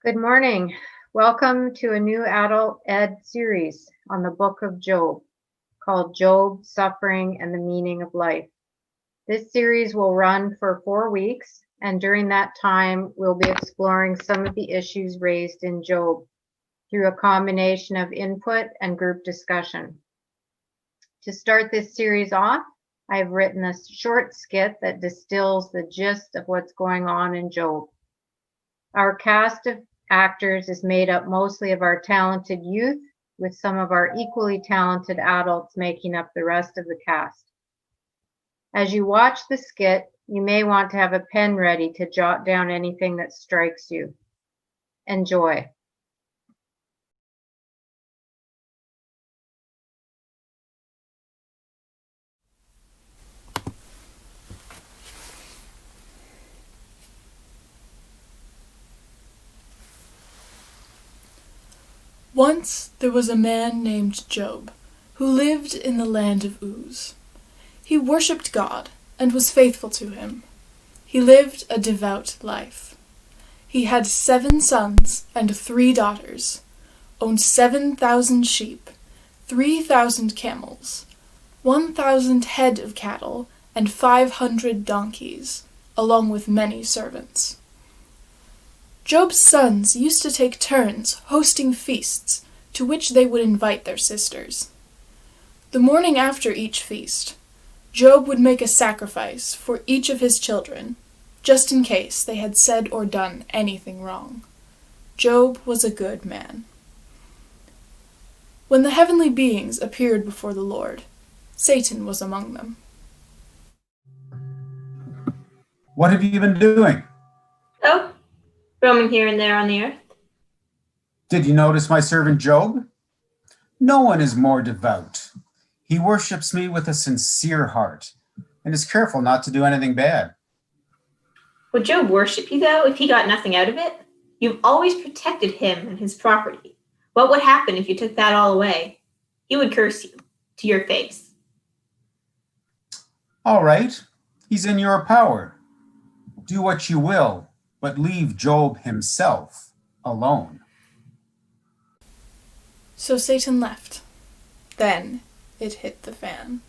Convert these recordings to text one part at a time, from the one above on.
Good morning. Welcome to a new adult ed series on the book of Job called Job, Suffering, and the Meaning of Life. This series will run for 4 weeks, and during that time, we'll be exploring some of the issues raised in Job through a combination of input and group discussion. To start this series off, I've written a short skit that distills the gist of what's going on in Job. Our cast of actors is made up mostly of our talented youth, with some of our equally talented adults making up the rest of the cast. As you watch the skit, you may want to have a pen ready to jot down anything that strikes you. Enjoy. Once there was a man named Job, who lived in the land of Uz. He worshipped God and was faithful to him. He lived a devout life. He had 7 sons and 3 daughters, owned 7,000 sheep, 3,000 camels, 1,000 head of cattle, and 500 donkeys, along with many servants. Job's sons used to take turns hosting feasts to which they would invite their sisters. The morning after each feast, Job would make a sacrifice for each of his children, just in case they had said or done anything wrong. Job was a good man. When the heavenly beings appeared before the Lord, Satan was among them. What have you been doing? Oh, roaming here and there on the earth. Did you notice my servant Job? No one is more devout. He worships me with a sincere heart and is careful not to do anything bad. Would Job worship you, though, if he got nothing out of it? You've always protected him and his property. What would happen if you took that all away? He would curse you to your face. All right, he's in your power. Do what you will, but leave Job himself alone. So Satan left. Then it hit the fan.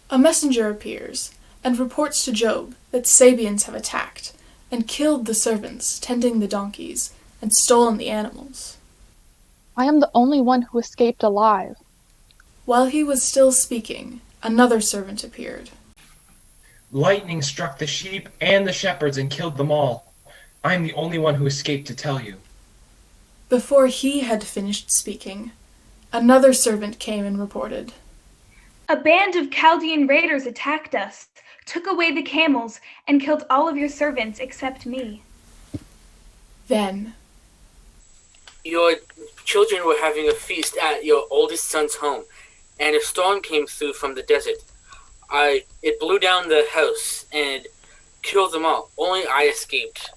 A messenger appears and reports to Job that Sabians have attacked and killed the servants tending the donkeys and stolen the animals. I am the only one who escaped alive. While he was still speaking, another servant appeared. Lightning struck the sheep and the shepherds and killed them all. I am the only one who escaped to tell you. Before he had finished speaking, another servant came and reported. A band of Chaldean raiders attacked us, took away the camels, and killed all of your servants except me. Then, your children were having a feast at your oldest son's home, and a storm came through from the desert. It blew down the house and killed them all. Only I escaped.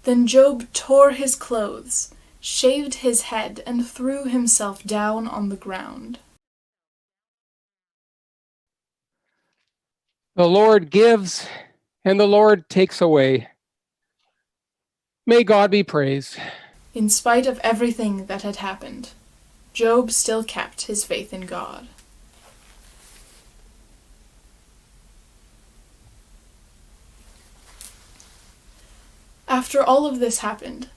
Then Job tore his clothes, shaved his head, and threw himself down on the ground. The Lord gives, and the Lord takes away. May God be praised. In spite of everything that had happened, Job still kept his faith in God. After all of this happened,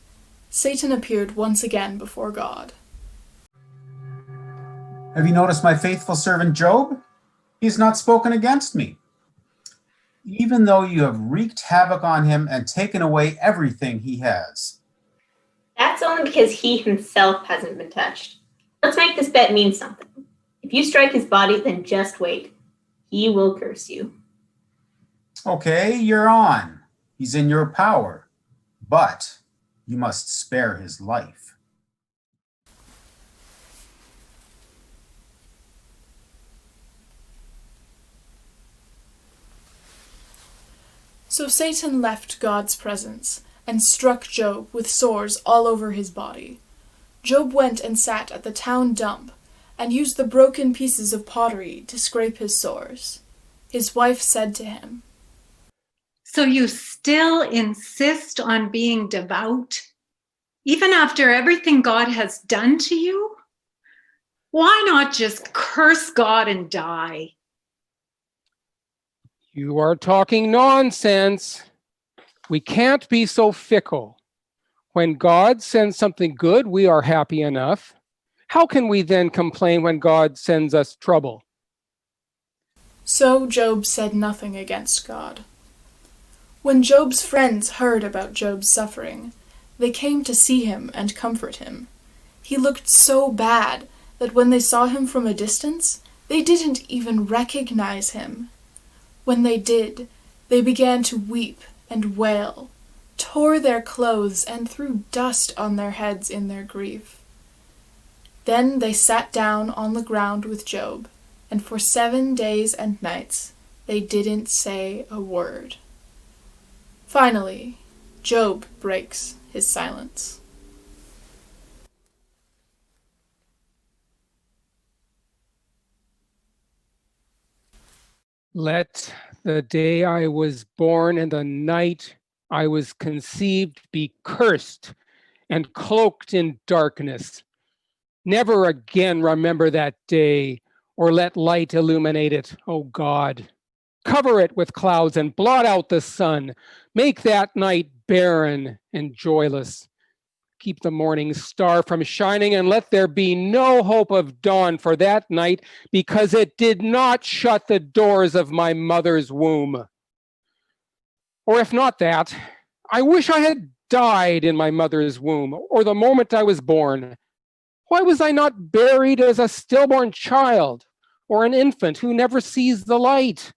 Satan appeared once again before God. Have you noticed my faithful servant Job? He has not spoken against me. Even though you have wreaked havoc on him and taken away everything he has. That's only because he himself hasn't been touched. Let's make this bet mean something. If you strike his body, then just wait. He will curse you. Okay, you're on. He's in your power, but you must spare his life. So Satan left God's presence and struck Job with sores all over his body. Job went and sat at the town dump, and used the broken pieces of pottery to scrape his sores. His wife said to him, "So you still insist on being devout, even after everything God has done to you? Why not just curse God and die?" You are talking nonsense. We can't be so fickle. When God sends something good, we are happy enough. How can we then complain when God sends us trouble? So Job said nothing against God. When Job's friends heard about Job's suffering, they came to see him and comfort him. He looked so bad that when they saw him from a distance, they didn't even recognize him. When they did, they began to weep and wail, tore their clothes, and threw dust on their heads in their grief. Then they sat down on the ground with Job, and for 7 days and nights they didn't say a word. Finally, Job breaks his silence. Let the day I was born and the night I was conceived be cursed and cloaked in darkness. Never again remember that day or let light illuminate it, O God. Cover it with clouds and blot out the sun. Make that night barren and joyless. Keep the morning star from shining, and let there be no hope of dawn for that night, because it did not shut the doors of my mother's womb. Or if not that, I wish I had died in my mother's womb, or the moment I was born. Why was I not buried as a stillborn child, or an infant who never sees the light?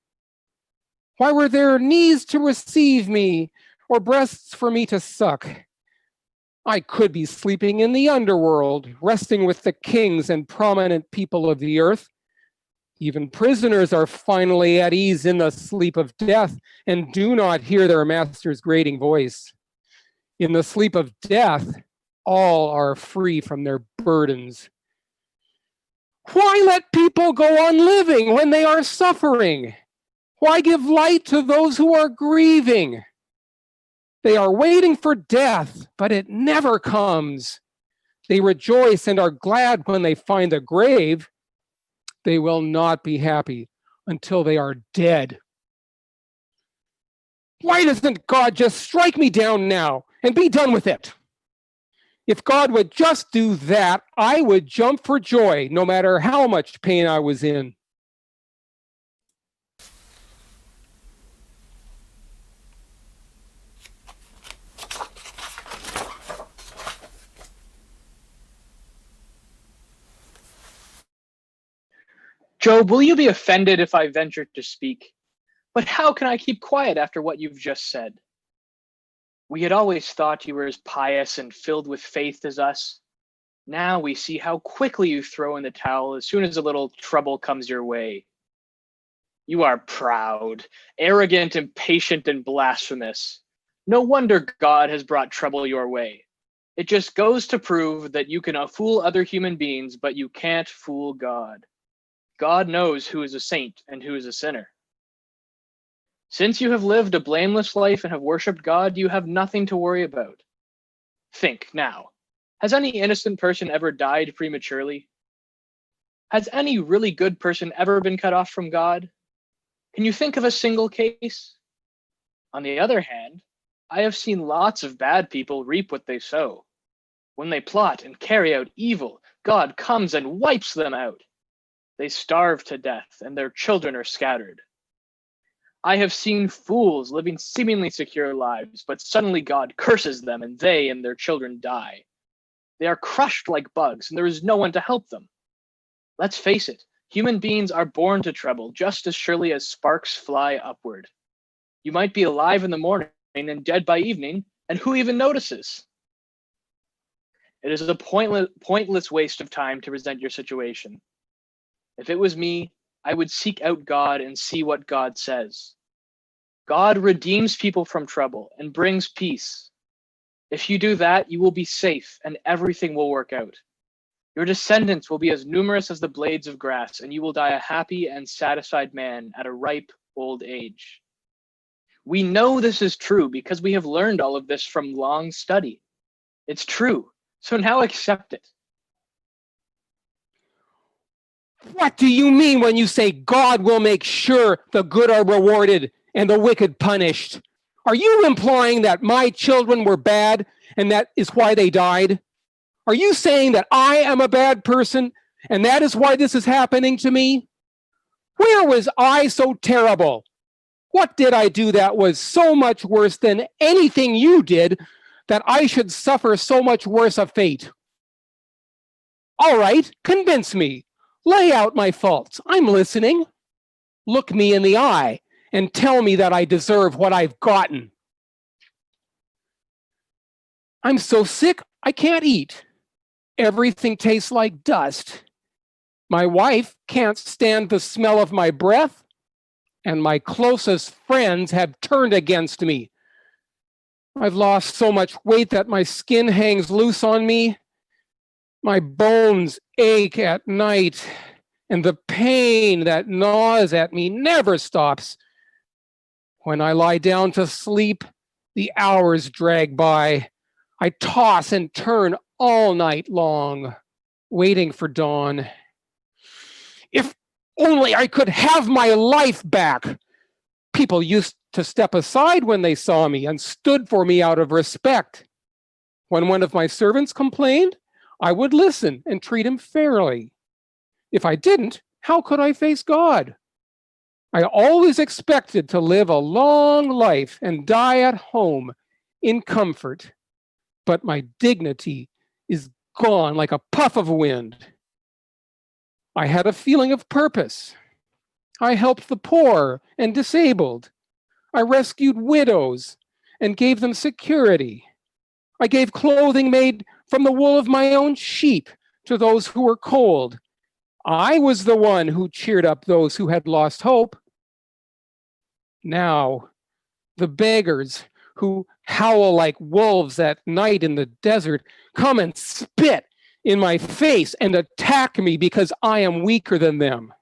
Why were there knees to receive me, or breasts for me to suck? I could be sleeping in the underworld, resting with the kings and prominent people of the earth. Even prisoners are finally at ease in the sleep of death and do not hear their master's grating voice. In the sleep of death, all are free from their burdens. Why let people go on living when they are suffering? Why give light to those who are grieving? They are waiting for death, but it never comes. They rejoice and are glad when they find a grave. They will not be happy until they are dead. Why doesn't God just strike me down now and be done with it? If God would just do that, I would jump for joy, no matter how much pain I was in. Job, will you be offended if I venture to speak? But how can I keep quiet after what you've just said? We had always thought you were as pious and filled with faith as us. Now we see how quickly you throw in the towel as soon as a little trouble comes your way. You are proud, arrogant, impatient, and blasphemous. No wonder God has brought trouble your way. It just goes to prove that you can fool other human beings, but you can't fool God. God knows who is a saint and who is a sinner. Since you have lived a blameless life and have worshipped God, you have nothing to worry about. Think now, has any innocent person ever died prematurely? Has any really good person ever been cut off from God? Can you think of a single case? On the other hand, I have seen lots of bad people reap what they sow. When they plot and carry out evil, God comes and wipes them out. They starve to death, and their children are scattered. I have seen fools living seemingly secure lives, but suddenly God curses them, and they and their children die. They are crushed like bugs, and there is no one to help them. Let's face it, human beings are born to trouble just as surely as sparks fly upward. You might be alive in the morning and dead by evening, and who even notices? It is a pointless waste of time to present your situation. If it was me, I would seek out God and see what God says. God redeems people from trouble and brings peace. If you do that, you will be safe and everything will work out. Your descendants will be as numerous as the blades of grass, and you will die a happy and satisfied man at a ripe old age. We know this is true because we have learned all of this from long study. It's true, so now accept it. What do you mean when you say God will make sure the good are rewarded and the wicked punished? Are you implying that my children were bad and that is why they died? Are you saying that I am a bad person and that is why this is happening to me? Where was I so terrible? What did I do that was so much worse than anything you did that I should suffer so much worse a fate? All right, convince me. Lay out my faults. I'm listening. Look me in the eye and tell me that I deserve what I've gotten. I'm so sick, I can't eat. Everything tastes like dust. My wife can't stand the smell of my breath, and my closest friends have turned against me. I've lost so much weight that my skin hangs loose on me. My bones ache at night, and the pain that gnaws at me never stops. When I lie down to sleep, the hours drag by. I toss and turn all night long, waiting for dawn. If only I could have my life back. People used to step aside when they saw me and stood for me out of respect. When one of my servants complained, I would listen and treat him fairly. If I didn't, how could I face God? I always expected to live a long life and die at home in comfort, but my dignity is gone like a puff of wind. I had a feeling of purpose. I helped the poor and disabled. I rescued widows and gave them security. I gave clothing made from the wool of my own sheep to those who were cold. I was the one who cheered up those who had lost hope. Now, the beggars who howl like wolves at night in the desert come and spit in my face and attack me because I am weaker than them.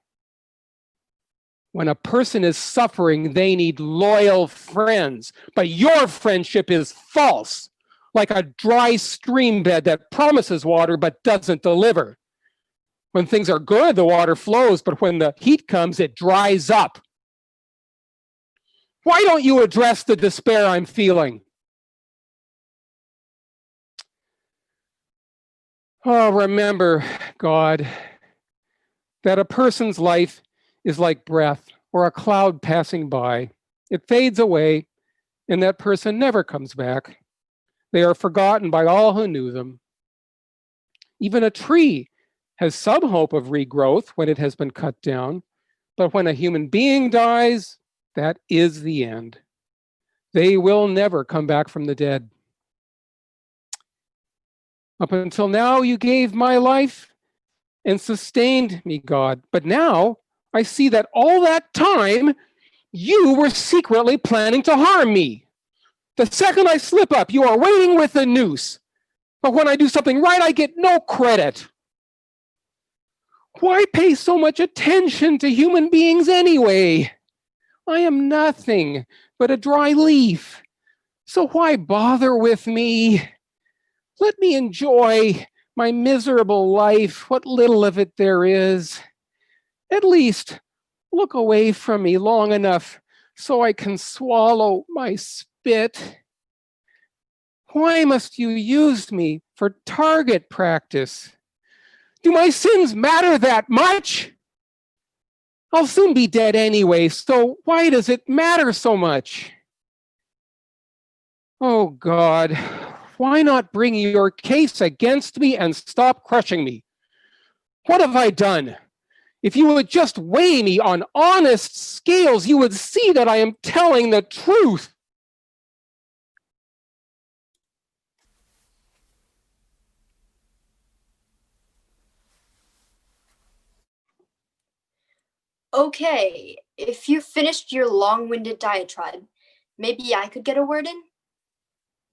When a person is suffering, they need loyal friends, but your friendship is false, like a dry stream bed that promises water but doesn't deliver. When things are good, the water flows, but when the heat comes, it dries up. Why don't you address the despair I'm feeling? Oh, remember, God, that a person's life is like breath or a cloud passing by. It fades away, and that person never comes back. They are forgotten by all who knew them. Even a tree has some hope of regrowth when it has been cut down, but when a human being dies, that is the end. They will never come back from the dead. Up until now, you gave my life and sustained me, God. But now I see that all that time, you were secretly planning to harm me. The second I slip up, you are waiting with the noose. But when I do something right, I get no credit. Why pay so much attention to human beings anyway? I am nothing but a dry leaf. So why bother with me? Let me enjoy my miserable life, what little of it there is. At least look away from me long enough so I can swallow my spit. Why must you use me for target practice? Do my sins matter that much? I'll soon be dead anyway, so why does it matter so much? Oh God, why not bring your case against me and stop crushing me? What have I done? If you would just weigh me on honest scales, you would see that I am telling the truth. Okay, if you finished your long-winded diatribe, maybe I could get a word in?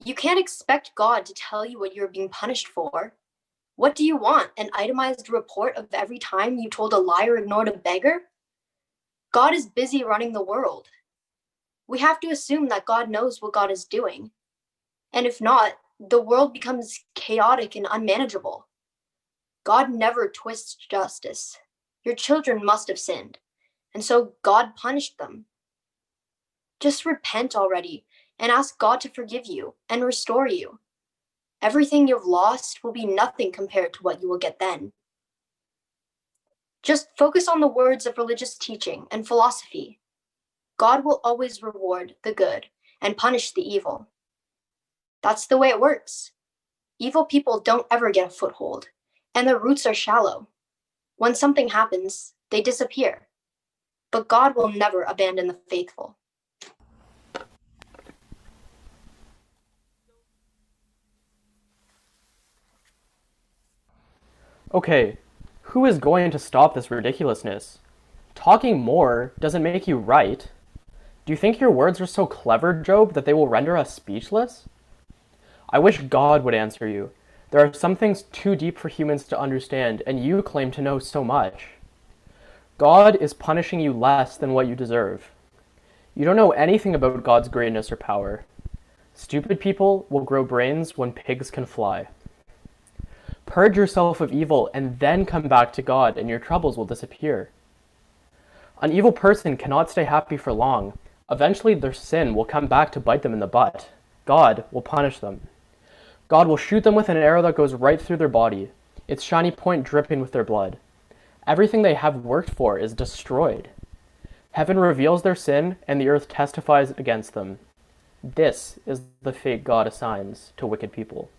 You can't expect God to tell you what you're being punished for. What do you want? An itemized report of every time you told a lie or ignored a beggar? God is busy running the world. We have to assume that God knows what God is doing. And if not, the world becomes chaotic and unmanageable. God never twists justice. Your children must have sinned, and so God punished them. Just repent already and ask God to forgive you and restore you. Everything you've lost will be nothing compared to what you will get then. Just focus on the words of religious teaching and philosophy. God will always reward the good and punish the evil. That's the way it works. Evil people don't ever get a foothold, and their roots are shallow. When something happens, they disappear. But God will never abandon the faithful. Okay, who is going to stop this ridiculousness? Talking more doesn't make you right. Do you think your words are so clever, Job, that they will render us speechless? I wish God would answer you. There are some things too deep for humans to understand, and you claim to know so much. God is punishing you less than what you deserve. You don't know anything about God's greatness or power. Stupid people will grow brains when pigs can fly. Purge yourself of evil and then come back to God, and your troubles will disappear. An evil person cannot stay happy for long. Eventually their sin will come back to bite them in the butt. God will punish them. God will shoot them with an arrow that goes right through their body, its shiny point dripping with their blood. Everything they have worked for is destroyed. Heaven reveals their sin, and the earth testifies against them. This is the fate God assigns to wicked people.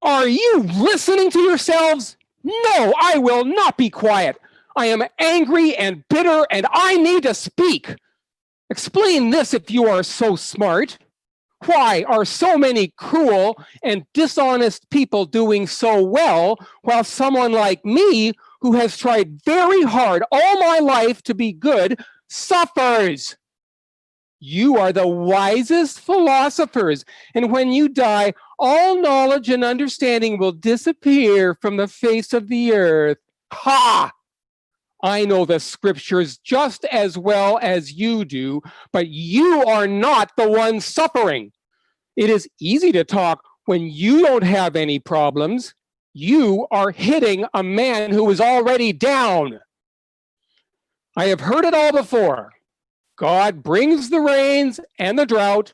Are you listening to yourselves? No, I will not be quiet. I am angry and bitter, and I need to speak. Explain this if you are so smart. Why are so many cruel and dishonest people doing so well, while someone like me, who has tried very hard all my life to be good, suffers? You are the wisest philosophers, and when you die, all knowledge and understanding will disappear from the face of the earth. Ha! I know the scriptures just as well as you do, but you are not the one suffering. It is easy to talk when you don't have any problems. You are hitting a man who is already down. I have heard it all before. God brings the rains and the drought.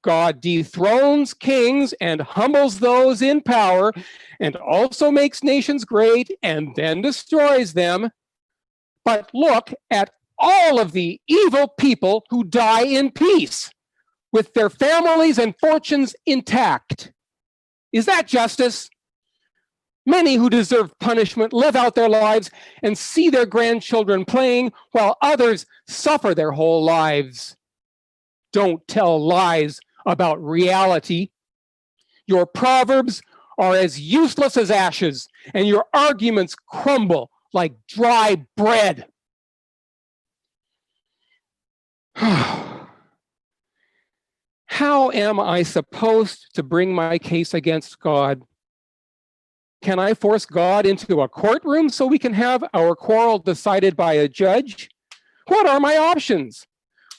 God dethrones kings and humbles those in power, and also makes nations great and then destroys them. But look at all of the evil people who die in peace, with their families and fortunes intact. Is that justice? Many who deserve punishment live out their lives and see their grandchildren playing, while others suffer their whole lives. Don't tell lies about reality. Your proverbs are as useless as ashes, and your arguments crumble like dry bread. How am I supposed to bring my case against God? Can I force God into a courtroom so we can have our quarrel decided by a judge? What are my options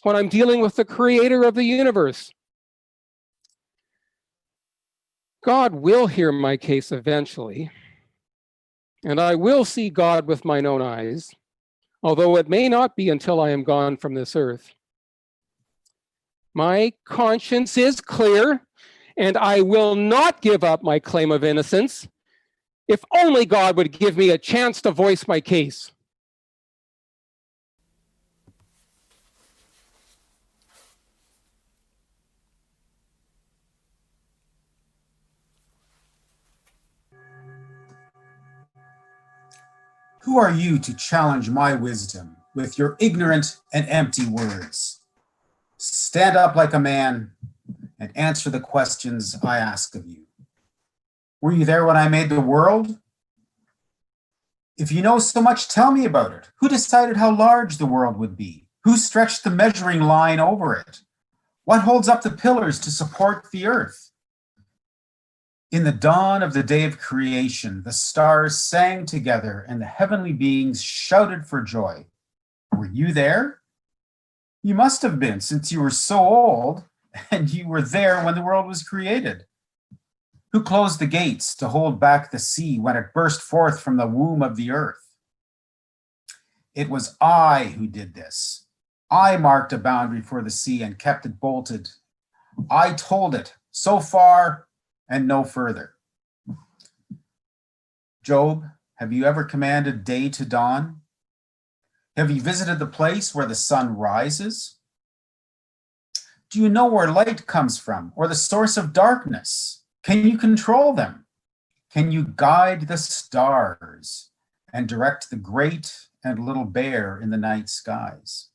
when I'm dealing with the creator of the universe? God will hear my case eventually, and I will see God with mine own eyes, although it may not be until I am gone from this earth. My conscience is clear, and I will not give up my claim of innocence. If only God would give me a chance to voice my case. Who are you to challenge my wisdom with your ignorant and empty words? Stand up like a man and answer the questions I ask of you. Were you there when I made the world? If you know so much, tell me about it. Who decided how large the world would be? Who stretched the measuring line over it? What holds up the pillars to support the earth? In the dawn of the day of creation, the stars sang together and the heavenly beings shouted for joy. Were you there? You must have been, since you were so old and you were there when the world was created. Who closed the gates to hold back the sea when it burst forth from the womb of the earth? It was I who did this. I marked a boundary for the sea and kept it bolted. I told it, so far and no further. Job, have you ever commanded day to dawn? Have you visited the place where the sun rises? Do you know where light comes from, or the source of darkness? Can you control them? Can you guide the stars and direct the great and little bear in the night skies?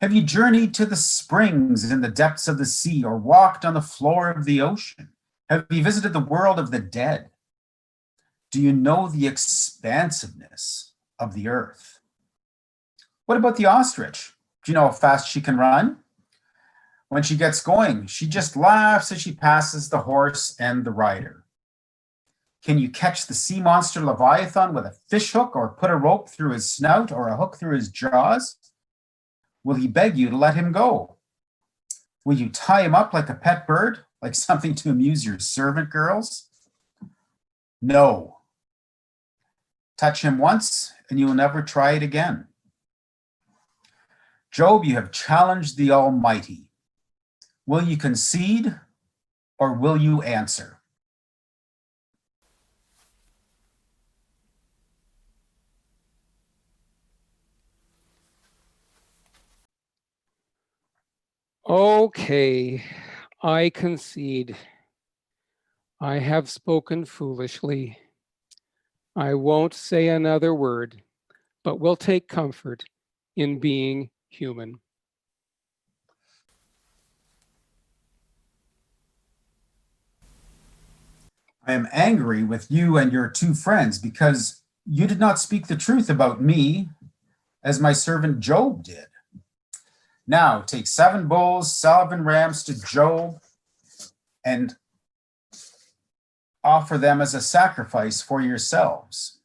Have you journeyed to the springs in the depths of the sea, or walked on the floor of the ocean? Have you visited the world of the dead? Do you know the expansiveness of the earth? What about the ostrich? Do you know how fast she can run? When she gets going, she just laughs as she passes the horse and the rider. Can you catch the sea monster Leviathan with a fish hook, or put a rope through his snout or a hook through his jaws? Will he beg you to let him go? Will you tie him up like a pet bird, like something to amuse your servant girls? No. Touch him once and you will never try it again. Job, you have challenged the Almighty. Will you concede or will you answer? Okay, I concede. I have spoken foolishly. I won't say another word, but will take comfort in being human. I am angry with you and your two friends because you did not speak the truth about me as my servant Job did. Now take 7 bulls, 7 rams to Job and offer them as a sacrifice for yourselves.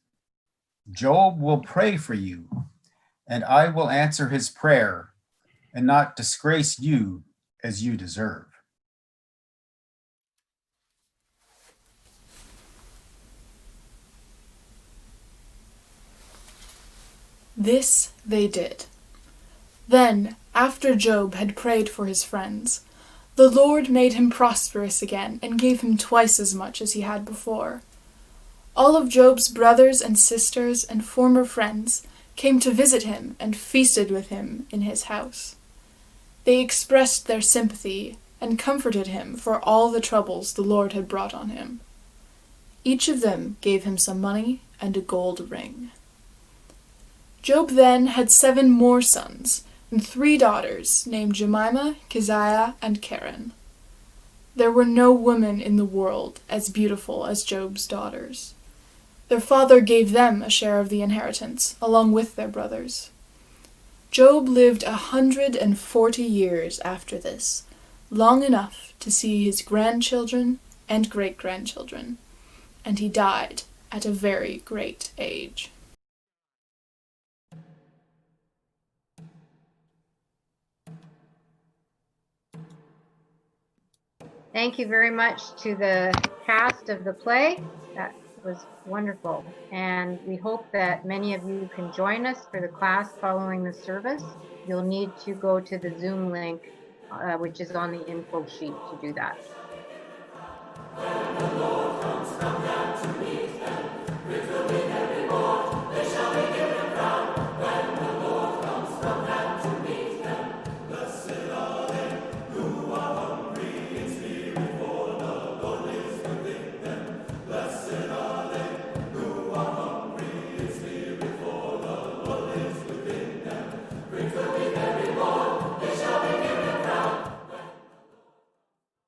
Job will pray for you, and I will answer his prayer and not disgrace you as you deserve. This they did. Then, after Job had prayed for his friends, the Lord made him prosperous again and gave him twice as much as he had before. All of Job's brothers and sisters and former friends came to visit him and feasted with him in his house. They expressed their sympathy and comforted him for all the troubles the Lord had brought on him. Each of them gave him some money and a gold ring. Job then had 7 more sons and 3 daughters named Jemimah, Keziah, and Karen. There were no women in the world as beautiful as Job's daughters. Their father gave them a share of the inheritance, along with their brothers. Job lived 140 years after this, long enough to see his grandchildren and great-grandchildren, and he died at a very great age. Thank you very much to the cast of the play. That was wonderful. And we hope that many of you can join us for the class following the service. You'll need to go to the Zoom link, which is on the info sheet to do that.